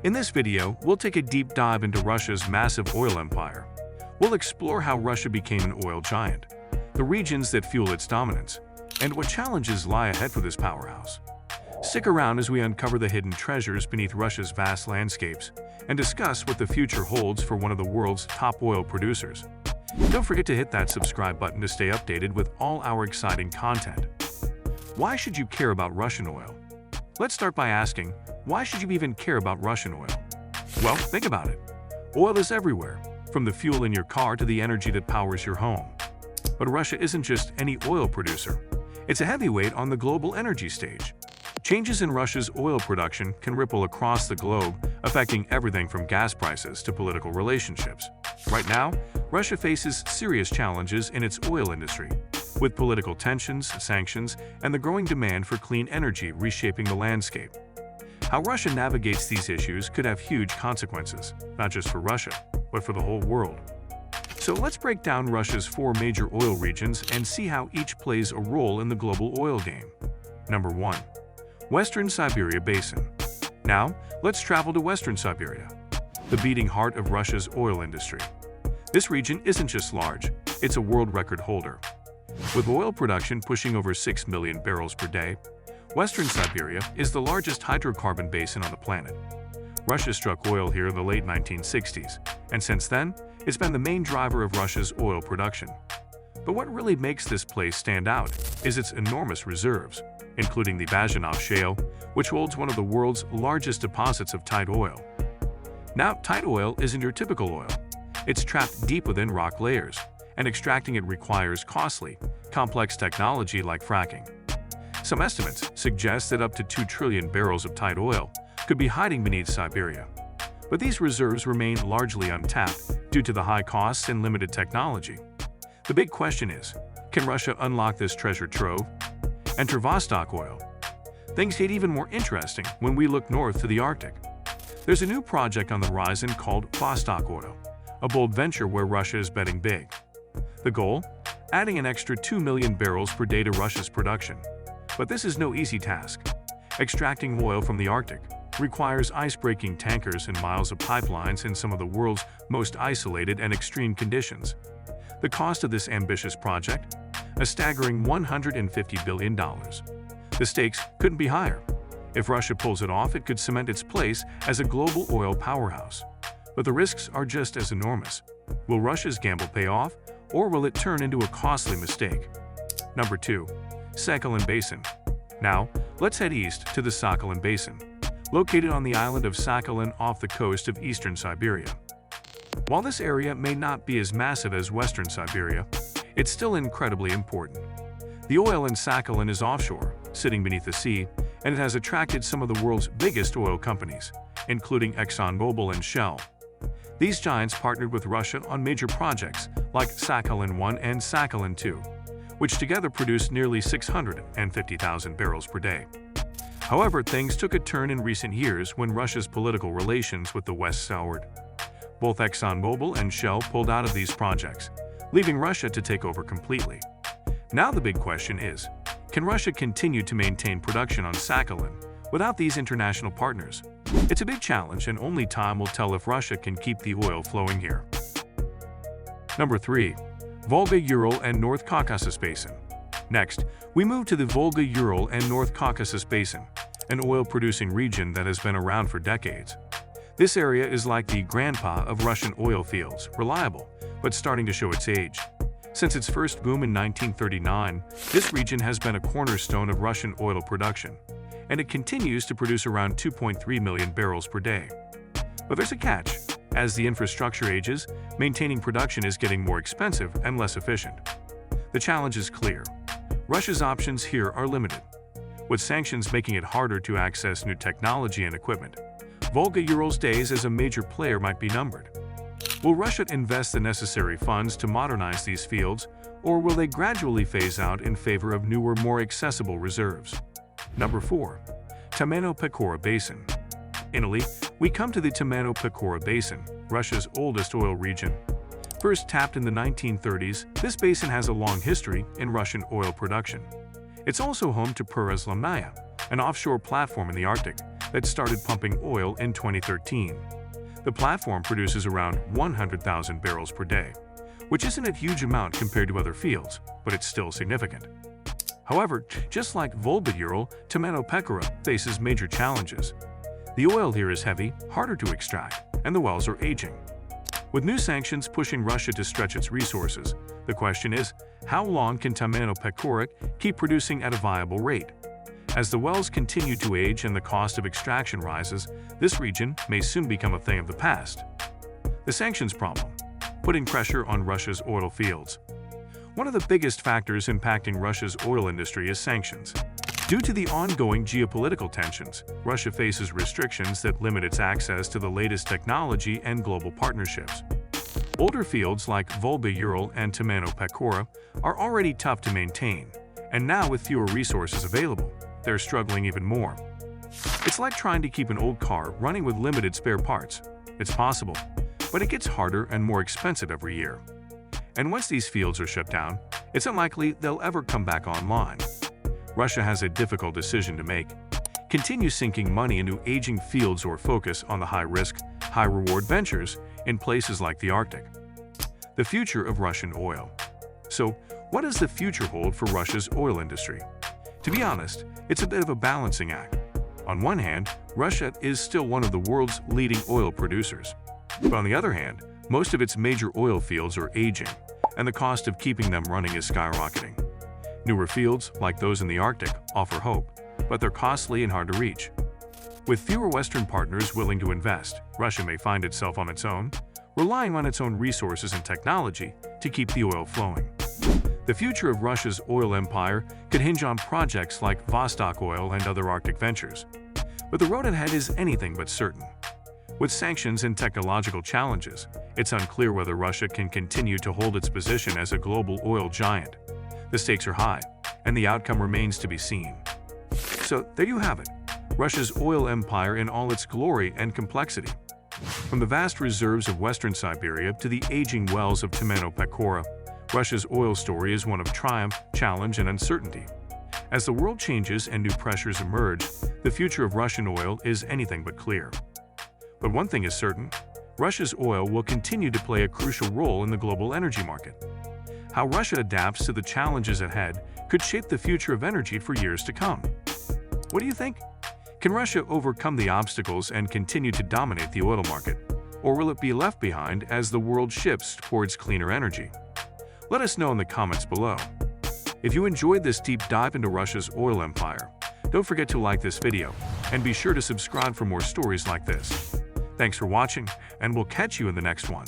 In this video, we'll take a deep dive into Russia's massive oil empire. We'll explore how Russia became an oil giant, the regions that fuel its dominance, and what challenges lie ahead for this powerhouse. Stick around as we uncover the hidden treasures beneath Russia's vast landscapes and discuss what the future holds for one of the world's top oil producers. Don't forget to hit that subscribe button to stay updated with all our exciting content. Why should you care about Russian oil? Let's start by asking, why should you even care about Russian oil? Well, think about it. Oil is everywhere, from the fuel in your car to the energy that powers your home. But Russia isn't just any oil producer. It's a heavyweight on the global energy stage. Changes in Russia's oil production can ripple across the globe, affecting everything from gas prices to political relationships. Right now, Russia faces serious challenges in its oil industry, with political tensions, sanctions, and the growing demand for clean energy reshaping the landscape. How Russia navigates these issues could have huge consequences, not just for Russia, but for the whole world. So let's break down Russia's 4 major oil regions and see how each plays a role in the global oil game. Number 1. Western Siberia Basin. Now, let's travel to Western Siberia, the beating heart of Russia's oil industry. This region isn't just large, it's a world record holder. With oil production pushing over 6 million barrels per day, Western Siberia is the largest hydrocarbon basin on the planet. Russia struck oil here in the late 1960s, and since then, it's been the main driver of Russia's oil production. But what really makes this place stand out is its enormous reserves, including the Bazhenov Shale, which holds one of the world's largest deposits of tight oil. Now, tight oil isn't your typical oil. It's trapped deep within rock layers, and extracting it requires costly, complex technology like fracking. Some estimates suggest that up to 2 trillion barrels of tight oil could be hiding beneath Siberia. But these reserves remain largely untapped due to the high costs and limited technology. The big question is, can Russia unlock this treasure trove? Enter Vostok oil. Things get even more interesting when we look north to the Arctic. There's a new project on the horizon called Vostok Oil, a bold venture where Russia is betting big. The goal? Adding an extra 2 million barrels per day to Russia's production. But this is no easy task. Extracting oil from the Arctic requires ice-breaking tankers and miles of pipelines in some of the world's most isolated and extreme conditions. The cost of this ambitious project? A staggering $150 billion. The stakes couldn't be higher. If Russia pulls it off, it could cement its place as a global oil powerhouse. But the risks are just as enormous. Will Russia's gamble pay off, or will it turn into a costly mistake? Number 2. Sackin Basin. Now, let's head east to the Sackin Basin, located on the island of Sakhalin off the coast of eastern Siberia. While this area may not be as massive as Western Siberia, it's still incredibly important. The oil in Sakhalin is offshore, sitting beneath the sea, and it has attracted some of the world's biggest oil companies, including ExxonMobil and Shell. These giants partnered with Russia on major projects like Sakhalin 1 and Sakhalin 2, which together produced nearly 650,000 barrels per day. However, things took a turn in recent years when Russia's political relations with the West soured. Both ExxonMobil and Shell pulled out of these projects, leaving Russia to take over completely. Now the big question is, can Russia continue to maintain production on Sakhalin without these international partners? It's a big challenge, and only time will tell if Russia can keep the oil flowing here. Number 3. Volga-Ural and North Caucasus Basin. Next, we move to the Volga-Ural and North Caucasus Basin, an oil-producing region that has been around for decades. This area is like the grandpa of Russian oil fields, reliable, but starting to show its age. Since its first boom in 1939, this region has been a cornerstone of Russian oil production, and it continues to produce around 2.3 million barrels per day. But there's a catch. As the infrastructure ages, maintaining production is getting more expensive and less efficient. The challenge is clear. Russia's options here are limited. With sanctions making it harder to access new technology and equipment, Volga-Ural's days as a major player might be numbered. Will Russia invest the necessary funds to modernize these fields, or will they gradually phase out in favor of newer, more accessible reserves? Number 4. Tamano Pakur Basin. In Italy, we come to the Tamano Pakur Basin, Russia's oldest oil region. First tapped in the 1930s, this basin has a long history in Russian oil production. It's also home to Perezlamnaya, an offshore platform in the Arctic, that started pumping oil in 2013. The platform produces around 100,000 barrels per day, which isn't a huge amount compared to other fields, but it's still significant. However, just like Volga-Ural, Tamano faces major challenges. The oil here is heavy, harder to extract, and the wells are aging. With new sanctions pushing Russia to stretch its resources, the question is, how long can Tamano keep producing at a viable rate? As the wells continue to age and the cost of extraction rises, this region may soon become a thing of the past. The sanctions problem, putting pressure on Russia's oil fields. One of the biggest factors impacting Russia's oil industry is sanctions. Due to the ongoing geopolitical tensions, Russia faces restrictions that limit its access to the latest technology and global partnerships. Older fields like Volga-Ural and Tamano are already tough to maintain, and now with fewer resources available, they're struggling even more. It's like trying to keep an old car running with limited spare parts. It's possible, but it gets harder and more expensive every year. And once these fields are shut down, it's unlikely they'll ever come back online. Russia has a difficult decision to make: continue sinking money into aging fields or focus on the high-risk, high-reward ventures in places like the Arctic. The future of Russian oil. So, what does the future hold for Russia's oil industry? To be honest, it's a bit of a balancing act. On one hand, Russia is still one of the world's leading oil producers. But on the other hand, most of its major oil fields are aging, and the cost of keeping them running is skyrocketing. Newer fields, like those in the Arctic, offer hope, but they're costly and hard to reach. With fewer Western partners willing to invest, Russia may find itself on its own, relying on its own resources and technology to keep the oil flowing. The future of Russia's oil empire could hinge on projects like Vostok Oil and other Arctic ventures. But the road ahead is anything but certain. With sanctions and technological challenges, it's unclear whether Russia can continue to hold its position as a global oil giant. The stakes are high, and the outcome remains to be seen. So there you have it, Russia's oil empire in all its glory and complexity. From the vast reserves of Western Siberia to the aging wells of Tamano, Russia's oil story is one of triumph, challenge, and uncertainty. As the world changes and new pressures emerge, the future of Russian oil is anything but clear. But one thing is certain: Russia's oil will continue to play a crucial role in the global energy market. How Russia adapts to the challenges ahead could shape the future of energy for years to come. What do you think? Can Russia overcome the obstacles and continue to dominate the oil market? Or will it be left behind as the world shifts towards cleaner energy? Let us know in the comments below. If you enjoyed this deep dive into Russia's oil empire, don't forget to like this video and be sure to subscribe for more stories like this. Thanks for watching, and we'll catch you in the next one.